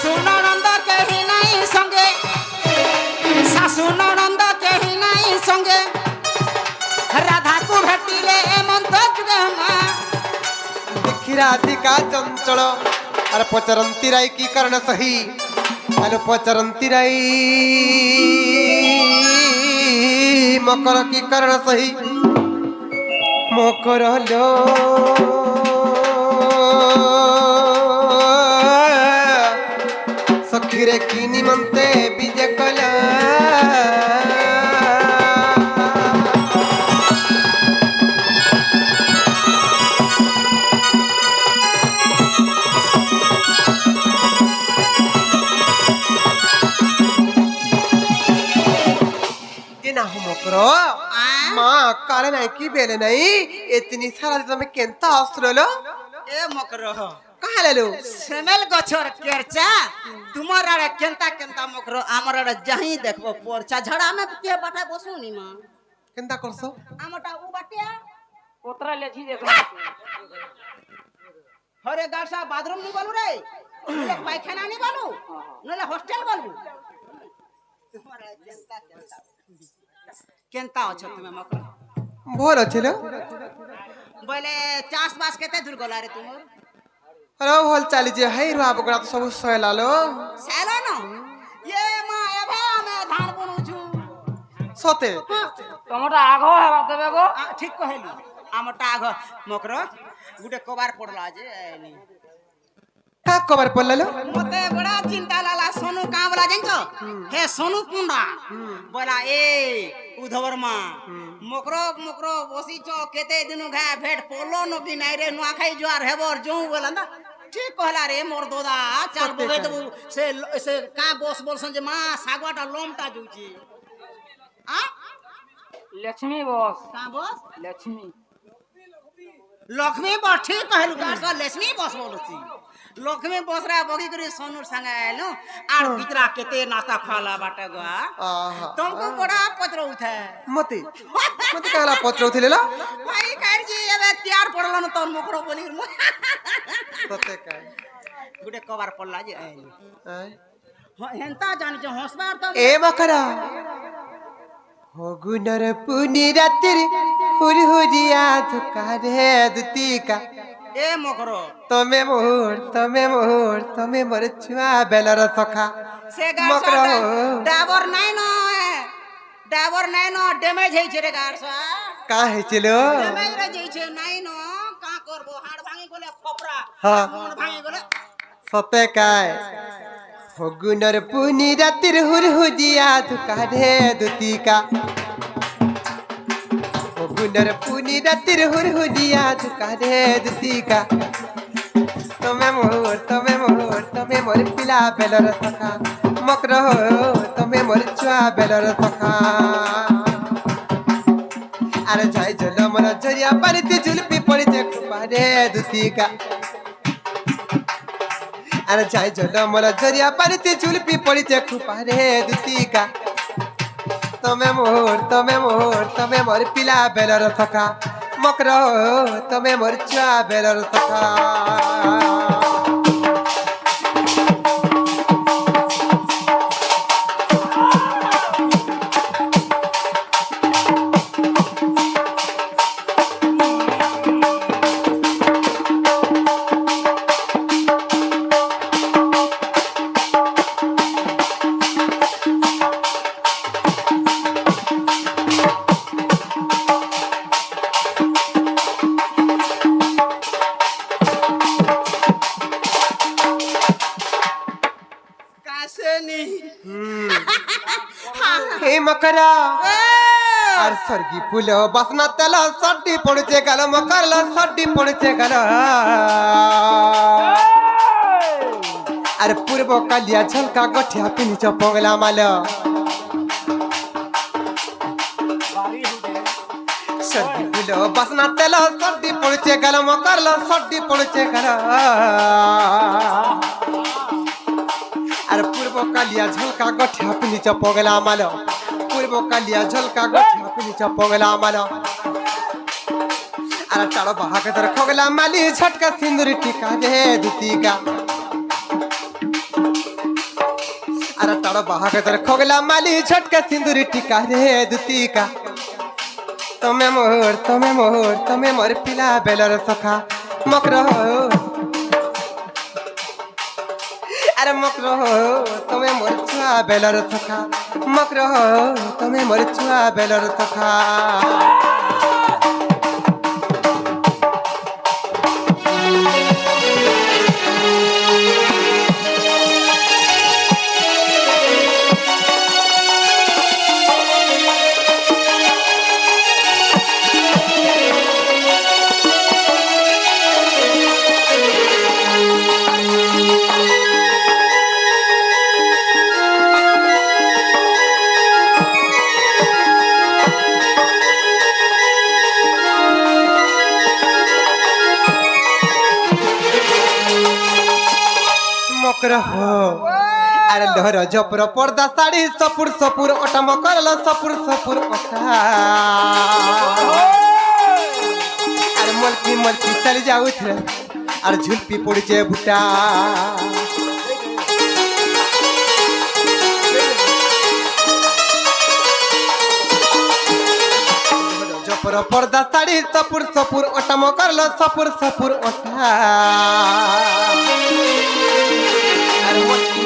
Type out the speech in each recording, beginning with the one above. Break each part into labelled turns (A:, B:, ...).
A: শাশু ননন্দ কেহি নাই সঙ্গে শাশু ননন্দ কেহি নাই সঙ্গে রাধাকু ভেটিলে এমন্ত যুগে মা
B: রাধিকা চঞ্চল আর পচরন্তি রাই কি কারণ সহি আলো পচরন্তি রাই মকর কি কারণ সহি মকর লো সখীরে কি নিমন্তে বিজে কলা माँ काले नहीं की बेले नहीं इतनी सारा दिन में केंता आश्रय लो
A: ए मकरो
B: कहाँ ले लो
A: सेमेल गछर केरचा तुम्हारा रे केंता केंता मकरो हमरा रे जही देखबो पोरचा झड़ा में के बाटा बसुनी मां
B: केंता करसो
A: आमटा उ बाटिया
C: पोतरा लेछी देखो
A: हरे गासा बाथरूम नी बोलू रे नले पायखाना नी बोलू नले हॉस्टल बोलू तुम्हारा केंता केंता केंता अछ तुमे मकरो
B: भोल अच्छे
A: बोले चास बास केते दूर गला रे तुमर
B: अरे भोल चाली जे हाई रुआ बगड़ा तो सब सोयला लो
A: सेलो न ये मां एबे हमें धान बुनु छु
B: सोते
C: तमटा आगो हेबा देबे गो
A: ठीक कहलु आमटा आग मकरो गुटे कबार पड़ला जे नी
B: का कबर पड़ला लो
A: मते बड़ा चिंता लाला सोनू का बोला जंचो हे सोनू कुंडा बोला ए उधवर मां मकरो मकरो बसी छ केते दिनु घा भेट पोलो न भी नाइ रे नुआ खाई जुआर हेबर जो बोला ना ठीक कहला रे मोर दोदा चाल बगे दबु से का बस बोलसन जे मां सागवाटा लोमटा जुची आ
C: लक्ष्मी बॉस
A: का बस
C: लक्ष्मी
A: लक्ष्मी बस ठीक कहलु का लक्ष्मी बस बोलसी लक्ष्मी बस रे बगी करी सोनू संग आइलो आर बितरा केते नाता खाला बाटे गवा तुमको बड़ा पत्र उठे
B: मते मते काला पत्र उठले लो
A: भाई कर जी एबे तैयार पड़लो न तोर मुकरो बोली
B: सोते का
A: गुटे कबार पड़ला जे हेंता जानि जे हंसबार तो
B: ए मकरा होगुनर पुनी रात्रि हुरी हुरिया धुकारे दुतिका
A: ए मकरो
B: तमे मोर छुआ बेलर सखा
A: से गासा डाबर नाइ न डैमेज है छे रे गासा
B: का है चलो
A: डैमेज रे जई छे नाइ न का करबो हाड़ भांगी गोले फपरा
B: हां
A: मन भांगी गोले
B: सते काय होगुनर पुनी रात्रि हुरी हुरिया धुकारे दुतिका गुनर पुनी रातिर हुर हुदिया धुकारे दुतिका तमे मोर पिला बेलर सखा मकरो तमे मोर छुआ बेलर सखा अरे जाय जल मन झरिया पारिते झुलपी पड़िते खुपारे दुतिका अरे जाय जल मन झरिया पारिते झुलपी पड़िते खुपारे दुतिका तमे मोर पिला बेलर सखा मकरो तमे मोर छुआ बेलर सखा मकरा और सरगी फूल बसना तेल सड्डी पड़चे गल मकर सड्डी पड़चे गल अरे पूर्व कालिया झलका गठिया पिनी चपंगला माल सर्दी फूल बसना तेल सर्दी पड़चे गल मकर सर्दी पड़चे गल अरे पूर्व कालिया झलका गठिया पिनी चपंगला माल पूर्व कालिया झलका गठिया पिनी चपंगला माल अरे टाड़ो बहा के तर खोगला माली झटका सिंदूर टीका दे दुतिका अरे ताड़ो बाहा के तरह खोगला माली झटके सिंदूरी टिका रे दुती का तमे मोर पिला बेलर सखा मकरो अरे मकरो तमे मोर छुआ बेलर सखा मकरो तमे मोर छुआ बेलर सखा अरे लहर जपर पर्दा साड़ी सपुर सपुर ओटम करल सपुर सपुर ओटा अरे मलकी मलकी चली जाऊ थे अरे झुलपी पड़े बुटा जपर पर्दा साड़ी सपुर सपुर ओटम करल सपुर सपुर ओटा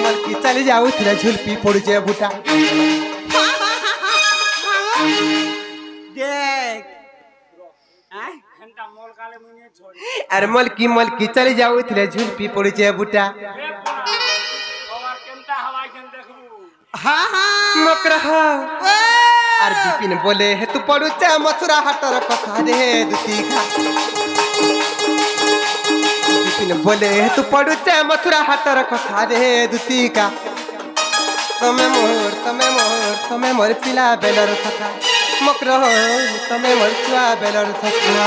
B: मलकी चली जाऊ थे झुलपी पड़े बुटा
A: देख
B: अरे मलकी मलकी चली जाऊ थे झुलपी पड़े बुटा
A: हाँ हाँ
B: मकर अरे बिपिन बोले हे तू पड़ू मथुरा हाटर कथा रे दुती खा बोले तू पड़ू मथुरा हाटर कथा रे दुती का तमे मोर पिला बेलर सखा मकरो तमे मोर छुआ बेलर सखा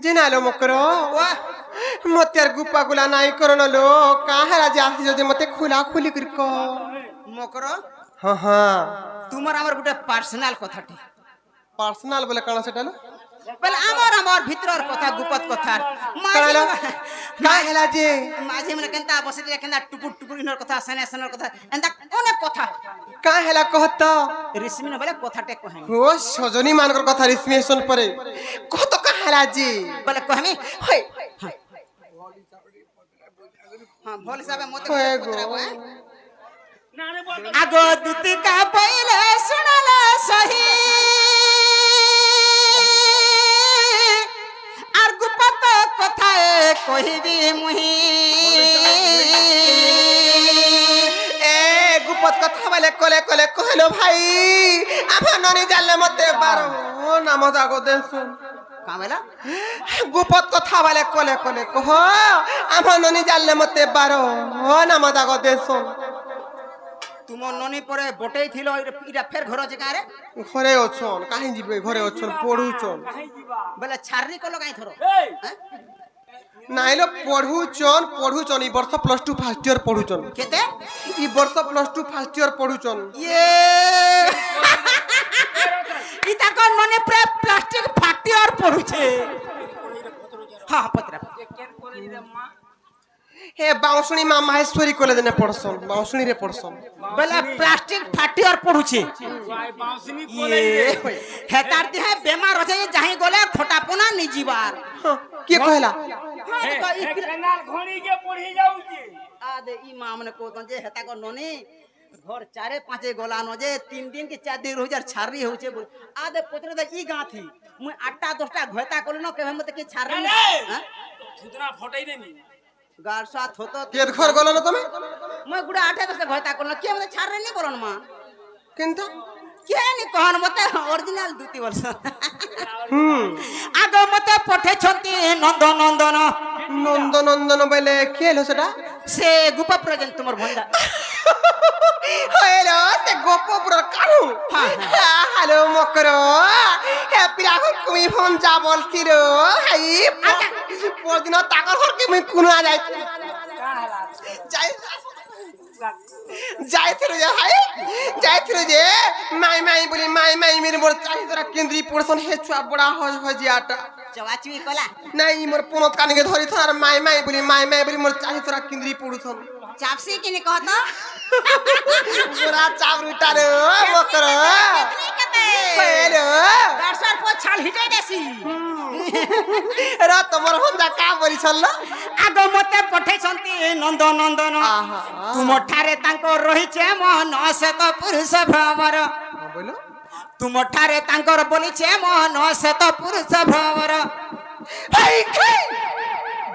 B: जिनालो मकरो मत यार गुप्पा गुला नाई करन लो काहे राजा आसी जदि मते खुला खुली करको
A: मकरो
B: हां हां
A: तुमर हमर गुटे पर्सनल कथाटी
B: पर्सनल बोले कण सेटा
A: बोले हमर भीतर कथा गुपत कथा
B: कणालो काहे हला जे
A: माझे मन केनता बसिले केनता टुकुर टुकुर इनर कथा सने सनर कथा एंदा अनेक कथा
B: काहे हला कहत
A: ऋषि न बोले कथाटे कहमी
B: हो सजनी मानकर कथा ऋषि सुन परे कहत काहे हला जे
A: बोले कहमी होय हां भोल साबे मते आगो दुती का पहिले सुनला सही आर गुपत कथा कहिबी मुही
B: ए गुपत कथा वाले कोले कोले कहलो भाई आफा ननी जाले मते बारो नाम दागो देसुन
A: का बोला
B: गुपत कथा वाले कोले कोले कह आफा ननी जाले मते बारो नाम दागो देसुन
A: तुम ननी परे बटेई थिलो इरा फेर घर जका रे
B: घरे अछन काहे जिबे घरे अछन पढुचन
A: बोले छाररी को लगाई थरो
B: नाइलो पढुचन ई वर्ष +2 फर्स्ट ईयर पढुचन
A: केते
B: ई वर्ष +2 फर्स्ट ईयर पढुचन
A: ये इता को ननी प्रे प्लास्टिक फाटी और पडुछे हां पत्रा
B: हे बाउसुनी मां माहेश्वरी कॉलेज ने पढसन बाउसुनी रे पढसन
A: बोले प्लास्टिक फाटी और पडुछे
C: बाउंसनी कॉलेज रे
A: हेतार दिहे बेमार होछे जाही गले खोटापना नि जीवार
B: के कहला
C: केनाल घोड़ी के पढ़ी जाऊ जे
A: आदे ई मामने को जे हेता को ननी घर 4-5 गोला न जे 3 दिन के 4 दिन रोजार छारी होछे बोल आदे पत्र द ई गाथी मु 8टा 10टा घोता कोल न केहे मते के छारी
C: हां सुतना फटाई देनी
A: गार साथ होतो
B: के घर गलो न तमे
A: মই গুড়া 8 বছর ঘটা করল কে মতে ছাড়রে নি বলন মা
B: কিন্তু
A: কে নি কহন মতে অরিজিনাল 2 বর্ষ
B: হুম
A: আগ মতে পঠেছন্তি নন্দনন্দন
B: নন্দনন্দন বলে কি হলো সেটা
A: সে গুপা প্রেজেন্ট তোমার ভন্দা
B: হইলো সে গোপপুরের কানু হ্যালো মকর হ্যাপি রাখো তুমি ফোন যা বলছিল হাই পরদিন টাকার হরকে মুই কুনা যাই যাই যাইছিল যে হাই যাইছিল যে মাই মাই বলি মাই মাই মেরে মোর চাই তোরা কেন্দ্রী পড়ছন হে ছুয়া বড়া হজিয়াটা
A: চওয়াচুই কলা
B: নাই মোর পুনত কানিকে ধরিছ আর মাই মাই বলি মোর চাই তোরা কেন্দ্রী পড়ছন
A: চাপসি কিনে কহত
B: পুরা চাবরুটা রে মকর হ্যালো
A: দর্শন পো ছাল হিটাই দেছি
B: রা তোমার হন্দা কা বলিছল
A: আগ মতে পঠেছন্তি নন্দনন্দন
B: আহা
A: তুমঠারে তাঙ্ক রহিছে মন শ্বেত পুরুষ ভ্রমর
B: বলো
A: তুমঠারে তাঙ্কর বলিছে মন শ্বেত পুরুষ ভ্রমর
B: ভাই খাই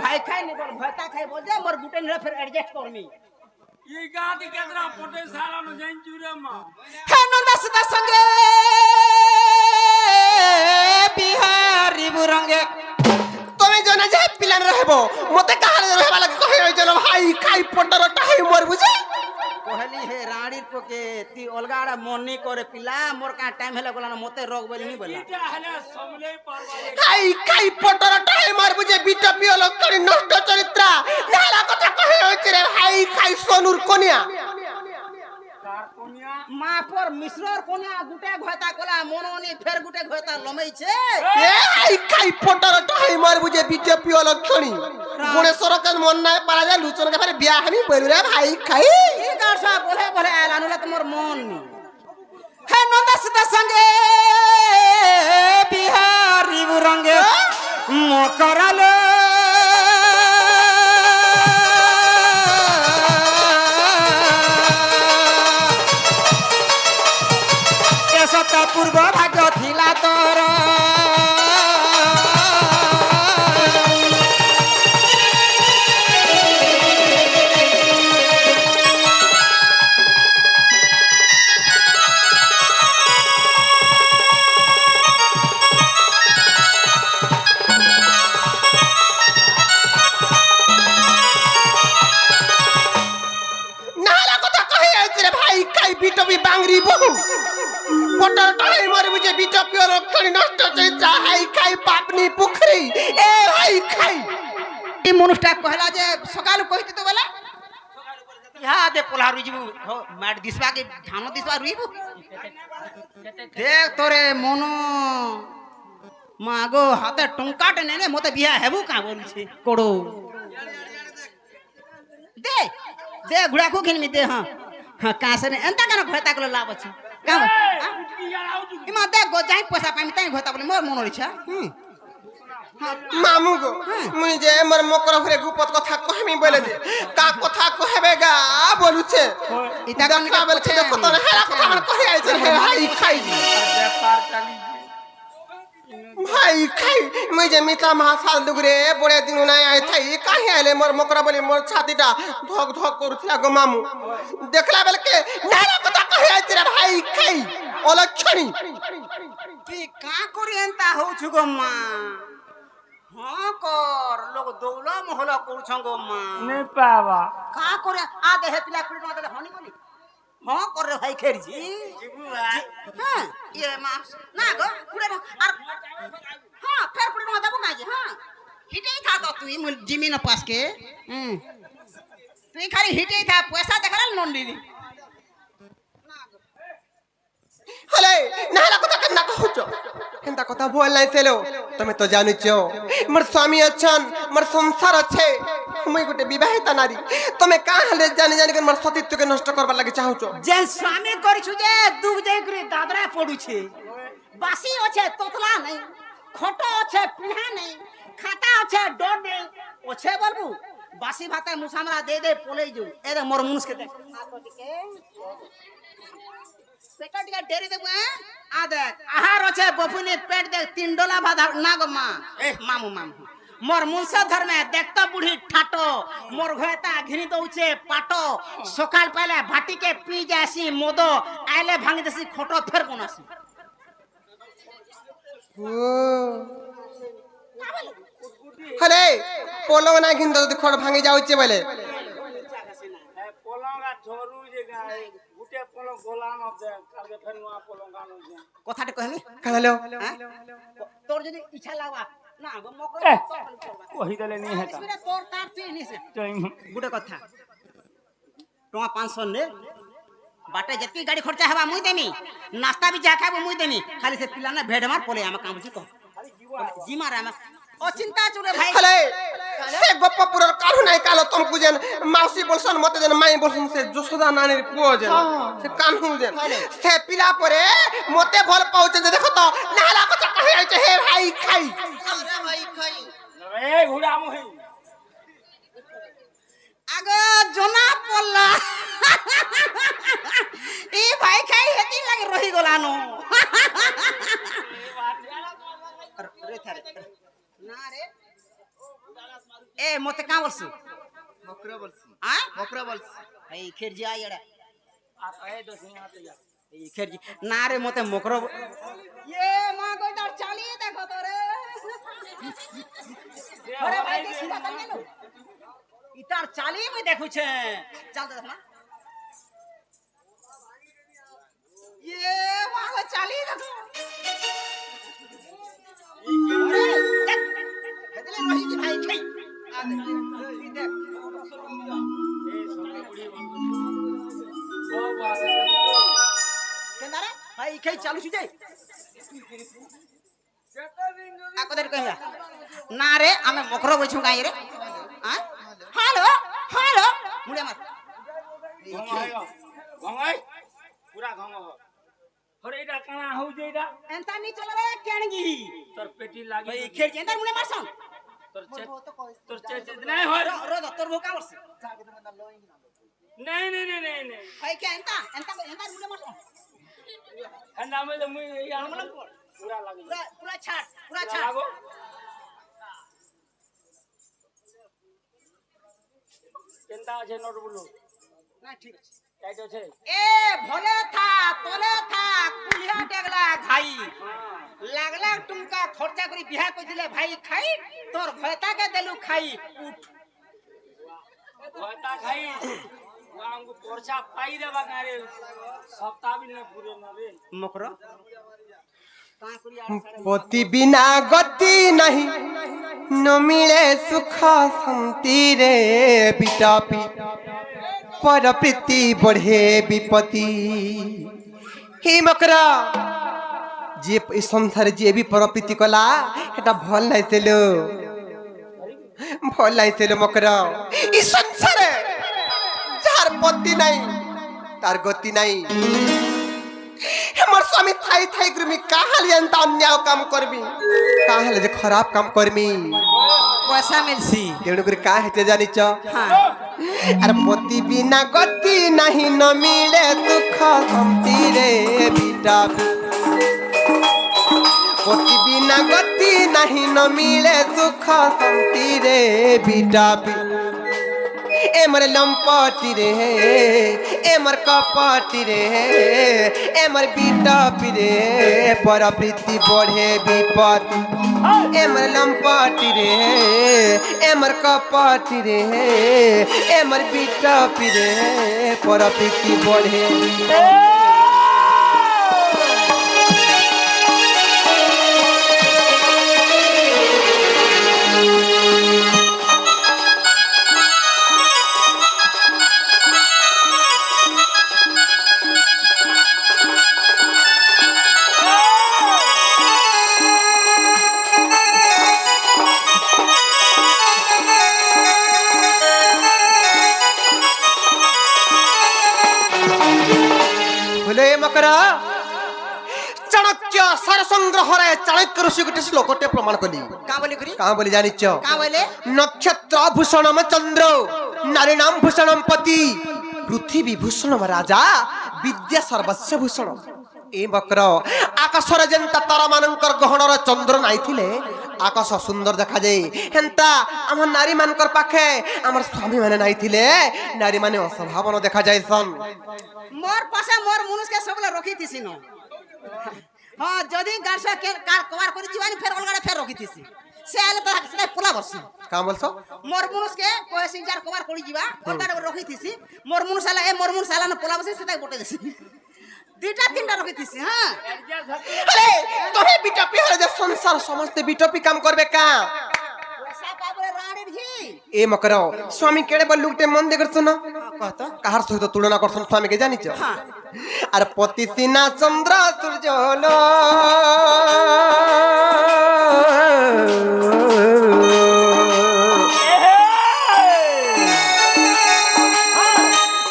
A: ভাই খাই নি বল ভয়তা খাই বল যে মোর গুটে নিলে ফের এডজাস্ট করমি
C: এই গাদি কেদরা পটে সালানো জাইন জুরে মা
A: হে নন্দসুতা সঙ্গে বিহারি বুরঙ্গে
B: তুমি জানা যে পিলান রহব মতে কাহালে রহবা লাগে কহে ওই জন ভাই খাই পটর টাই মর বুঝে
A: কহলি হে রাড়ির পকে তি অলগাড়া মন নি করে পিলা মোর কা টাইম হেলে গলা মতে রোগ বলি নি বলা
C: এটা হলে সমলেই পারবা
B: খাই পটর টাই মর বুঝে বিটপি অলকরি নষ্ট চরিত্রা নালা কথা কহে হইছে রে ভাই খাই সোনুর কনিয়া
C: কার কোনিয়া
A: মা পর মিশ্রর কোনিয়া গুটে ঘয়তা কলা মননি ফের গুটে ঘয়তা লমেইছে
B: এ খাই পটর টাই মর বুঝে বিটপি অলক্ষণী গণেশ্বর কেন মন নাই পারা যায় লুচন কে ফেরে বিয়া আমি বলি রে ভাই খাই
A: ই গারসা বলে বলে আলানুলা তোমার মন নি হে নন্দসুতা সঙ্গে বিহারি বুরঙ্গে মকরালো এসত পূর্ব ভাগ্য থিলা তোর
B: নালা কথা কহে হইছে রে ভাই খাই বিটপি বাংরি বহু পটর টাই মর বুঝে বিটপি অলক্ষণী নষ্ট চরিত্রা হাই খাই পাপনি পুখরি এ ভাই খাই
A: এই মনুষ্টা কহলা যে সকাল কইতে তো বলে ইহা দে পোলা রুইবু মাট দিসবা কি ধান দিসবা রুইবু দেখ তোরে মনো মাগো হাতে টঙ্কাটে নেনে মতে বিয়া হেবু কা বলছে কোড়ো দে দে ঘুড়াকু খিনমি দে হ্যাঁ হ্যাঁ কাসে এন্তা কেন ঘয়তা কল লাভ আছে কাম
C: কি জানাও তু
A: ইমা দে গো যাই পয়সা পাইমি তাই ঘয়তা বলে মোর মনোর ইচ্ছা
B: মামু গো মুই যে মোর মকর ঘরে গুপত কথা কহমি বলে যে কা কথা কহেবে গা বলুছে
A: ইতা গান
B: দেখা বলছে দেখো তো হেলা কথা আমার কহে আইছে রে ভাই খাই
C: ব্যাপার চালি
B: ভাই খাই মুই যে মিতা মহাসাল দুগরে বড়ে দিন নাই আই থাই কাহে আইলে মোর মকর বলি মোর ছাতিটা ধক ধক করুছিলা গো মামু দেখলা বেলকে হেলা কথা কহে আইছে রে ভাই খাই অলক্ষণী
A: তুই কা করি এন্তা হউছু গো মা হ্যাঁ কর লোক দৌলা মহলা করছং গো মা
C: নে পাবা
A: কা করে আ দেহে পিলা কুড়ি টাকা দেলে হনি বলি হ্যাঁ কর রে ভাই খেরজি হ্যাঁ ইয়ে মা না গো কুড়ি টাকা আর হ্যাঁ ফের কুড়ি টাকা দেবো কাজে হ্যাঁ হিটেই থা তো তুই মুই জিমি না পাসকে তুই খালি হিটেই থা পয়সা দেখালে লোন দিলি
B: হলে নালা কথা কেনা কহুছ কেনতা কথা বল নাই তেলো তুমি তো জানিছ মোর স্বামী আছেন মোর সংসার আছে মুই গোটে বিবাহিতা নারী তুমি কা হলে জানি জানি মোর সতীত্বকে নষ্ট করবার লাগি চাহুছ
A: যে স্বামী করিছু যে দুব যাই করে দাদরা পড়ুছে বাসি আছে তোতলা নাই খট আছে পিঢ়া নাই খাতা আছে ডর নেই ওছে বলবু বাসি ভাতে মুসামরা দে দে পলেই যাও এ দে মোর মুনুষকে দেখ পেটা টিকা ডেরি দেবো আ দেখ আহার আছে বপুনি পেট দেখ 3 ডলা ভাত না গো মা মামু মামু मोर मुंसधर में देखता बुढ़ी ठाटो मोर घोता घिनी दउचे पाटो सकाल पहले भाटी के पी जासी मोदो आइले भांग देसी खोटो फेर कोनासी
B: हले पोलो ना घिन तो खोड़ भांगी जाउचे बोले
C: পলঙ্গা ঝরু যে গায় গুটে পলং গোলাম আছে কালকে ফের নয়া পলঙ্গা নছে
A: কথাটা কইনি
B: কালো
A: তোর যদি ইচ্ছা লাগা না মকর
C: কহি দেলে নি হেতা
A: তোর তার তুই নিছে গুটে কথা टोआ 500 ने बाटे जतकी गाड़ी खर्चा हवा मुई देमी नाश्ता भी जा खाबो मुई देमी खाली से पिला ना भेड़ मार पोले हम काम जी को जी मारा हम ओ चिंता चुरे भाई
B: हले से गप्प पुर काहु नाही कालो तुमको जन माउसी बोलसन मते जन माई बोलसन से जोसोदा नानी पुओ जन से कान्हु जन से पिला परे मते भल पाउचे जे देखो तो नाला को कहे आइचे हे भाई खाई
A: अरे भाई खाई
C: ए घुड़ा मोही
A: आगो जोना पल्ला ए भाई खाई हेती लगे रही गोलानो रे थारे ना रे ए मते का बोलसु
B: मकरा बोलसी
A: आ
B: मकरा बोलसी
A: ए खेरजी आ एड़ा
C: आ कहे दो सिंह आते जा
A: ए खेरजी ना रे मते मकरो ये मां कोई तार चाली देखो तो रे अरे भाई के सीधा कर ले लो इतार चाली में देखु छे चल दे ना ये मां को चाली देखो हेदले रही जी भाई खाई आ देख
C: ए सोनी बुढ़ी बोल ओ बासे
A: केना रे भाई खाई चालू छी जाई आ कोदर कहला ना रे हमें मकरो बोलछु गाई रे हां हेलो हेलो मुड़े मत
C: गंगाई पूरा गंगा हो और एटा काना हो जेडा
A: एंता नी चल रे केणगी
C: तोर पेटी लागी
A: भाई खेर जेंदा मुड़े मारसन
C: तोर चेच नहीं हो
A: रो तोर भोका वर्ष
C: नहीं नहीं नहीं नहीं नहीं
A: भाई क्या एंता एंता एंता मुड़े मारसन
C: ठंडा में तो मुई यार पूरा लागी
A: पूरा छाट
C: लागो केंता আছে নোট বলো
A: ना ठीक है
C: কাই তো আছে
A: ए भोले था तोले था कुलिया डेगला खाई लागला तुमका खर्चा करी बिहा को दिले भाई खाई तोर भयता के देलु खाई उठ
C: भयता खाई हमको पर्चा पाई देबा गारे सप्ताह भी न पूरे न रे
A: मकरो
B: पति बिना गति नहीं न मिले सुख शांति रे बिटापी पर प्रीति बढ़े विपत्ति हे मकरा जे इस संसार जे भी पर प्रीति कला एटा भल नहीं सेलो मकरा इस संसार जार पति नहीं तार गति नहीं हमर स्वामी थाई थाई करमी काहल यंता अन्याय काम करबी काहल जे खराब काम करमी
A: पैसा मिलसी
B: तेणु कर का हेते जानि छ
A: हां
B: अरे पति बिना गति नहीं न मिले सुख शांति रे बेटा पति बिना गति नहीं न मिले सुख शांति रे बेटा एमर लंपटी रे एमर कपटी रे एमर बीटा रे पर प्रीति बढ़े विपत्ति एमर लंपटी रे एमर कपटी रे एमर बीटा रे पर प्रीति बढ़े मकरा चाणक्य सार संग्रह रे चाणक्य ऋषि गोटे श्लोकटे प्रमाण कली का बोली जानिच नक्षत्र भूषणम चंद्र नारीणाम भूषणम पति पृथ्वी भूषणम राजा विद्या सर्वस्व भूषण ए मकर आकाशरे जेंता तारा मानकर गहणर चंद्र नाइथिले आकाश सुंदर देखा जाए हेंता हम नारी मानकर पाखे हमर स्वामी माने नाइथिले नारी माने अस्वभावन देखा जाए सन
A: मोर पासे मोर मनुष्य के सबले रखी थिसी न हां जदी गारसा के कार कवर करि जीवानी फेर अलगाडे फेर रखी थिसी से आले त से पुला बरसी
B: का बोलछो
A: मोर मनुष्य के कोसी जार कवर करि जीवा अलगाडे रखी थिसी मोर मनुष्य साला ए मोर मनुष्य साला न पुला बरसी से बोटे देसी दुटा तीनटा रखी थिसी हां
B: अरे तोहे बिटपी हरे जे संसार समस्त बिटपी काम करबे का ए मकर स्वामी केड़े बल लुकटे मन दे करछन
A: कहतो
B: कहार सहित तुलना करछन स्वामी के जानिछ अरे पति सिना चंद्र सूर्यलो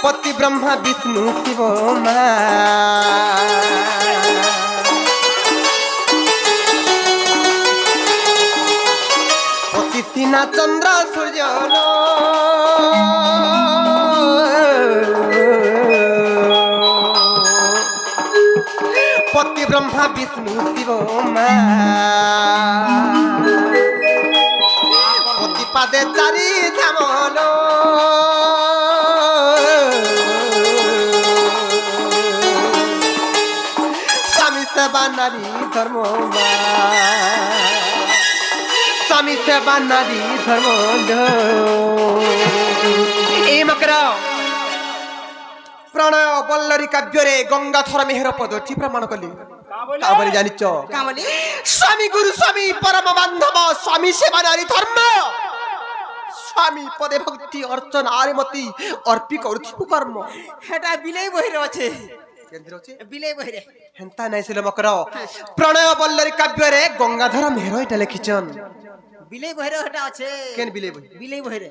B: पति ब्रह्मा विष्णु शिव मा पति सिना चंद्र सूर्यलो पति ब्रह्मा विष्णु शिव मा पति पादे चारि धामलो स्वामी सेवा नारी धर्म स्वामी सेवा नारी धर्म ए मकर प्रणय बल्लरी काव्य गंगाधर मेहर पदटी प्रमाण कली का बोली जानिच
A: का बोली
B: स्वामी गुरु स्वामी परम बांधव स्वामी सेवा नारी धर्म स्वामी पदे भक्ति अर्चन आरिमती अर्पी करुथिबु कर्म
A: हेटा बिलै बहिरे अछि
B: केंद्र अछि
A: बिलै बहिरे
B: हेंता नै सिले मकर प्रणय बल्लरी काव्य रे गंगाधर मेहर एटा लिखिचन
A: बिलै बहिरे हेटा अछि
B: केन बिले
A: बहिरे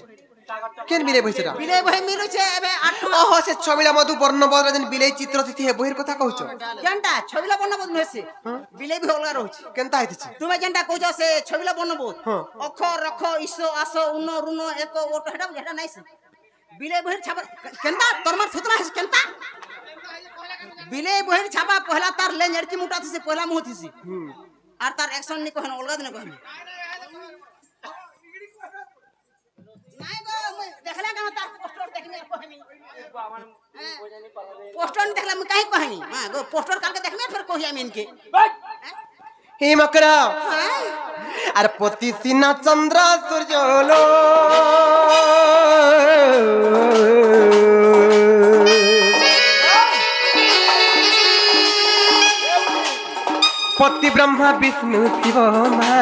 B: केन बिले बहिसरा
A: बिलै बहि मिलु छे एबे 8
B: ओहो से छबिला मधु वर्ण बदर जन बिले चित्र तिथि हे बहिर कथा कहउछ
A: जंटा छबिला बन्न बोध नसे बिलै भी अलगा रहउछ
B: केनता आइतिछि
A: तुमे जंटा कहउछ से छबिला बन्न बोध अख रख ईसो आसो उनो रुनो एको ओट हेटा हेटा नाइस बिलै बहिर छाबा केनता तोरमार सुतरा है केनता बिलै बहिर छाबा पहला तार ले लड़की मुटा थी से पहला मुह थी आर तार एक्शन नि कहन अलगा दिन कहन নাই গো মই দেখলা কেন তার পোস্টার দেখনি কহনি পোস্টার দেখলা মই কাই কহনি हां गो पोस्टर काल के देखने फिर कहि हम इनके
B: हे मकरा अरे पति सिना चंद्र सूर्यलो पति ब्रह्मा विष्णु शिव मा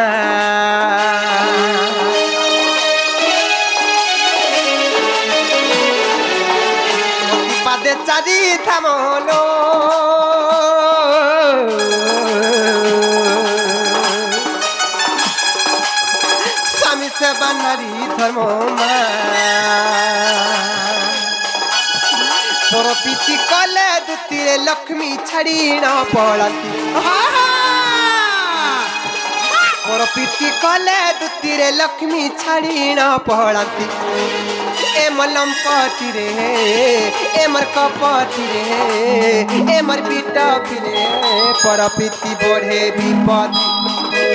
B: पादे चारि थामलो स्वामी सेवा नारी धर्म परपीति कले दुतीरे लक्ष्मी छाड़ी न पड़ती परपीति कले दुतीरे लक्ष्मी छाड़ी न पड़ती ए मलम पति रे ए मर कपति रे ए मर बीटा पिरे परपीति बढ़े विपत्ति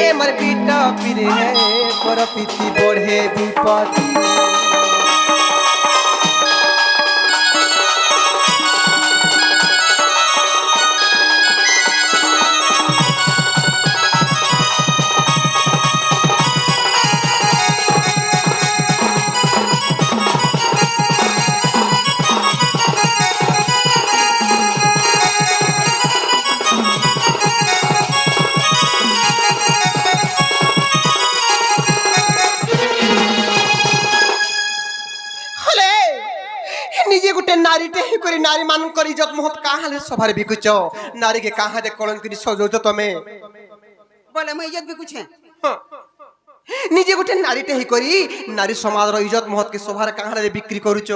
B: ए मर बीटा पिरे परपीति बढ़े विपत्ति नारी टे ही करी नारी मान करी इज्जत मोहत कहां ले सभारे बिकुच नारी के कहां दे कलंकिनी सजौच तमे
A: बोले मैं इज्जत बिकुछ
B: निजे गुटे नारी टे ही करी नारी समाज रो इज्जत मोहत के सभारे कहां ले बिक्री करूच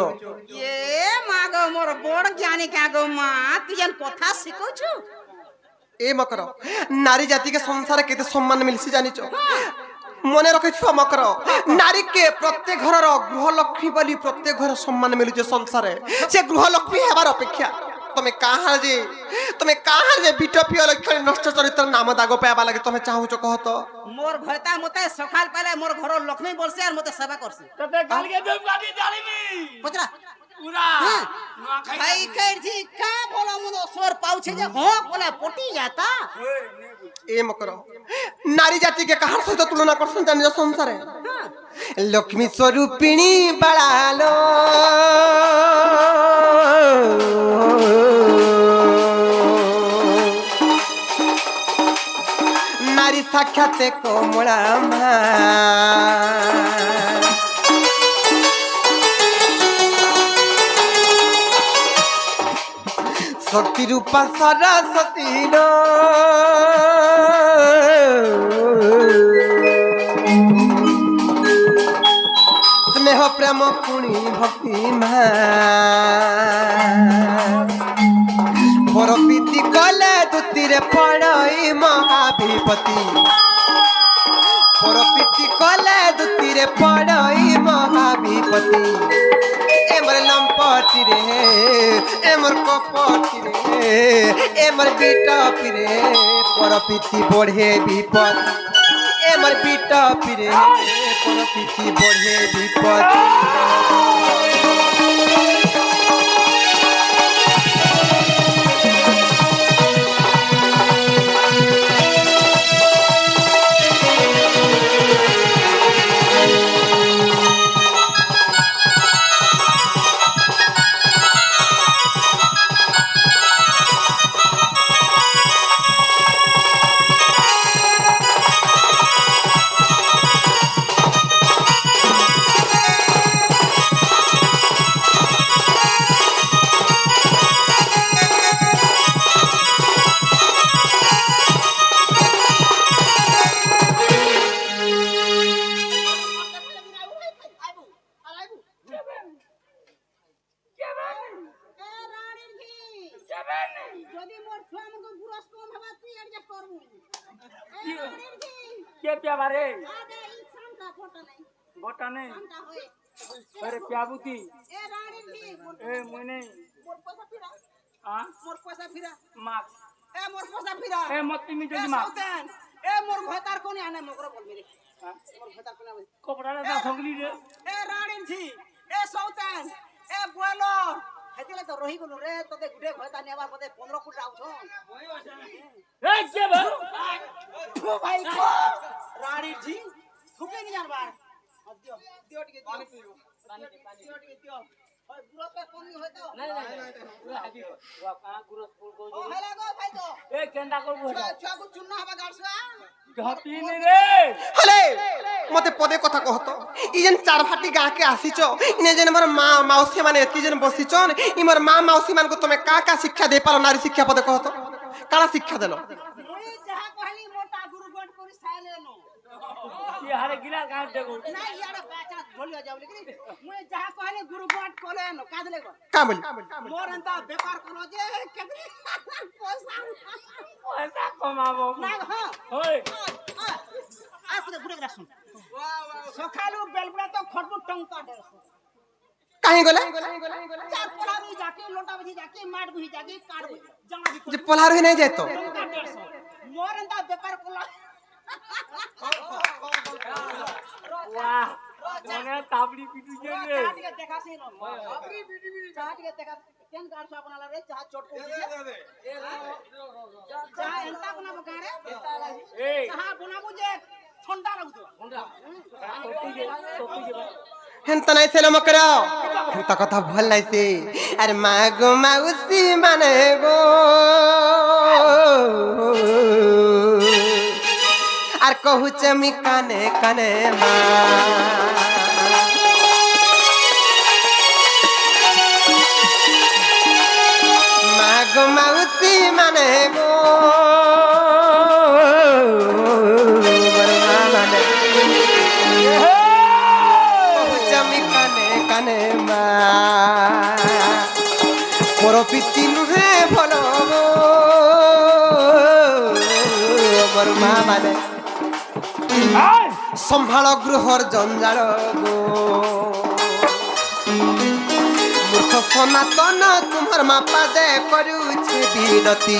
A: ये मागो मोर बड़ ज्ञानी का गो मा तू जन कथा सिखौछ
B: ए मकर नारी जाति के संसार केते सम्मान मिलसी जानिच मने रखिछ मकर नारी के प्रत्येक घर गृह लक्ष्मी बोली प्रत्येक घर सम्मान मिलुचे संसार से गृह लक्ष्मी हेबार अपेक्षा তুমি কাহার যে বিটপিও লক্ষণ নষ্ট চরিত্র নাম দাগ পাইবা লাগে তুমি চাহুছ কহ তো
A: মোর ঘয়তা মতে সকাল পাইলে মোর ঘর লক্ষ্মী বলছে আর মতে সেবা করছে
C: তোতে কালকে দেব গাড়ি জানিবি
A: বুঝলা
C: পুরা
A: হ্যাঁ।
C: না খাই
A: ভাই কইছি কা বলো মনে স্বর পাউছে যে হ বলে পটি যাতা
B: এ মকর নারী জাতি কে কাহার সহিত তুলনা করছেন জানি সংসারে লক্ষ্মী স্বরূপিণী বাড়ালো নারী সাক্ষাতে কমলা মা শক্তি রূপা সরস্বতী স্নেহ প্রেম পুণি ভক্তি মা পরপ্রীতি কলে দুতিরে পড়ই মহাবিপতি পরপ্রীতি কলে দুতিরে পড়ই মহাবিপতি এমর লম্পটি রে এমর কপটি রে এমর বিটপি রে পরপ্রীতি বঢ়ে বিপদ এমর বিটপি রে পরপ্রীতি বঢ়ে বিপদ
C: কে প্যাবারে বটা নেই আরে প্যাবুতি এ মনে আ মাছ এ মতি মি যদি মাছ কপড়া দা সগলি রে
A: রহি গলু রে তোতে গুটে ভয়তা নেবার পদে 15 কোটি আউছ
C: এ কে বে
A: ভাই রানী জি থুকে নি জানবার দিও দিও টিকে পানি পিও পানি দিও টিকে দিও ওই গুরস পে কোনি হয়তো নাই পুরা হাজি ওয়া কা গুরস পুর কো ও হেলা গো ভাই তো
C: এ কেন্ডা করব
A: ছুয়া কো চুন্না হবা গাড়ছা
C: ঘটি নি রে
B: হলে মতে পদে কথা কহতো ই যেন চার ভাটি গাঁকে আসিছ ইনে যেন আমার মা মাউসী মানে এতি যেন বসিছন ইমর মা মাউসী মানকু তুমি কা কা শিক্ষা দে পারো নারী শিক্ষা পদে কহতো কারা শিক্ষা দেলো
A: মুই যাহা কহলি মোটা গুরু গট করি সাইলেনো
C: কি হারে গিলা গাঁট দেখো
A: না ইয়াড়া বাচা ঢলিয়া যাও লাগি মুই যাহা কহলি গুরু গট কলেনো কাদলে গো
B: কামল
A: মোর এন্তা বেপার করো যে কেতনি পয়সা
C: পয়সা কমাবো
A: না হ্যাঁ
C: ওই
A: আর কোতে গুড়ে রাখুন সকালু বেলবড়া তো খটবু টংকা দেছ
B: কাহি গলে
A: চার পড়াবি যাকে লোটা বজি যাকে মাট বহি যাকে কাড়ব জামা দি
B: যে পলার হই নাই যাইতো
A: মোর এন্তা বেপার করলা
C: वाह মনে তাবড়ি পিটু যে রে
A: চাটিকে দেখাছি ন তাবড়ি পিটু চাটিকে দেখা কেন গাড়ছ আপনালা রে চা চটকো দিছে চা এন্তা বনাবো কারে
C: এই
A: চা বনাবো যে ঠান্ডা লাগতো
C: ঠান্ডা টপি যে
B: হেনতা নাই ছেলে মকরা হেনতা কথা ভাল নাইছে আরে মা গো মাউসী মানে গো আর কহুছ আমি কানে কানে মা মা গো মাউসী মানে গো মা মানে কহুছ আমি কানে কানে মা পরপিতি নুহে ভাল গো মোর মা মানে সম্ভাଳ ଗୃହର ଜଞ୍ଜାଳ ଗো ମୂର୍ଖ সনাতন তোমার মা পাদে করুছে বিনতি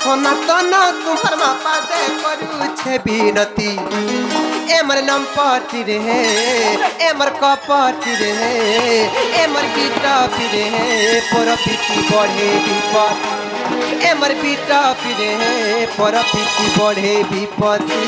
B: সনাতন তোমার মা পাদে করুছে বিনতি এমর লম্পটি রে এমর কপটি রে এমর বিটপি রে পরপিতি বঢ়ে বিপদ এমর বিটপি রে পরপিতি বঢ়ে বিপত্তি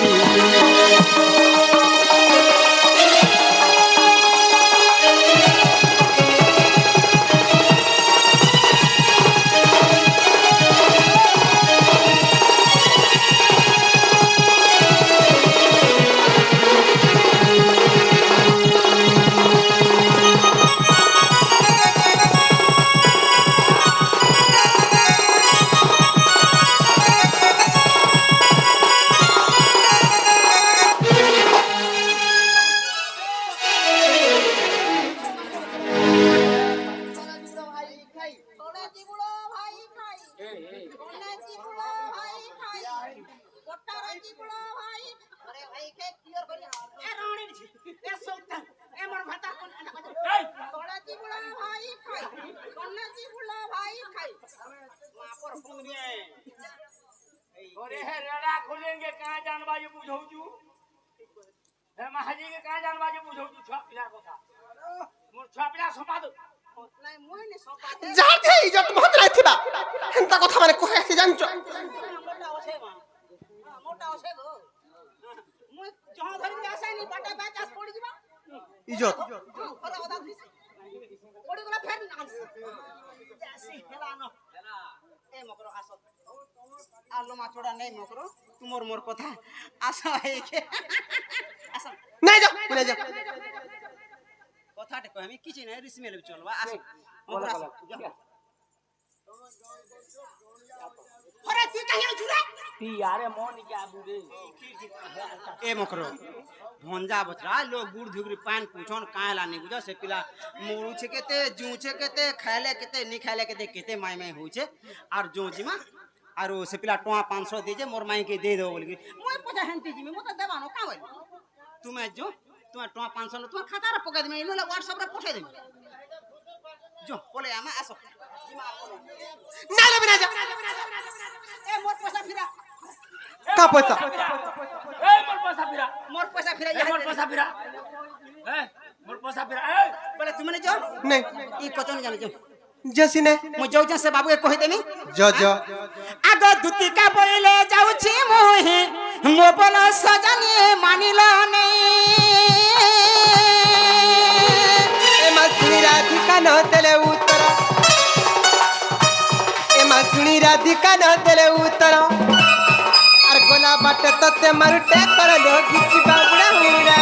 C: अरे हे रेड़ा खोलेंगे कहाँ जानबा ये बुझौ जू हे महाजी के कहाँ जानबा ये बुझौ जू छपिला কথা मोर छपिला सपा दो
A: নাই মই নে সপাতে
B: যাতে ইজ্জত মহত রাইছিবা হেনতা কথা মানে কহে আছে জানছ
A: মোটা আছে গো মই জহ ধরি আসাই নি বাটা বাচ আস পড়ি দিবা
B: ইজ্জত
A: পরে ওদা দিছি পড়ি গলা ফের নাস যাসি হেলা ন এ মকর আসো আলো মাছড়া নেই মকর তুমর মোর কথা আসো এইকে আসো
B: নাই যা নাই যা
A: কথাটা কই আমি কিছু নাই রিসমেল চলবা আসো মকর আসো আরে তুই কাহি আছু রে
C: ती यारे मोन के आबू रे
A: ए मकरो भंजा बचरा लोग गुड़ धुगरी पान पूछन काहेला नहीं बुझो से पिला मोरू छे केते जू छे केते खाइले केते नी खाइले केते केते माय माय होई छे और जो जिमा और से पिला टोआ 500 दे जे मोर माई के दे दो बोल के मोय पजा हंती जिमी मत देबानो का बोल तुमे जो तुम टोआ 500 न तुम खाता रे पके दे इनो व्हाट्सएप रे पठे दे जो बोले आमा आसो
B: না লে বিনা যা
A: ए मोर पैसा फिरा
B: কা পয়সা
C: ए मोर पैसा फिरा
A: ये
C: मोर पैसा फिरा ए मोर पैसा फिरा ए
A: बोले तुमने जो
B: নাই
A: ई कचन जाने जो
B: जसी ने
A: मु जाऊ से बाबू के कहि देमी
B: ज
A: आग दुतिका बोले जाउछि मोहि मो बोल सजनी मानिला नै
B: ए मासुनी राधिका न देले उत्तर ए मासुनी राधिका न देले उत्तर और गोला बाटे तते मरुटे कर लोगी बाबुड़ा हुड़ा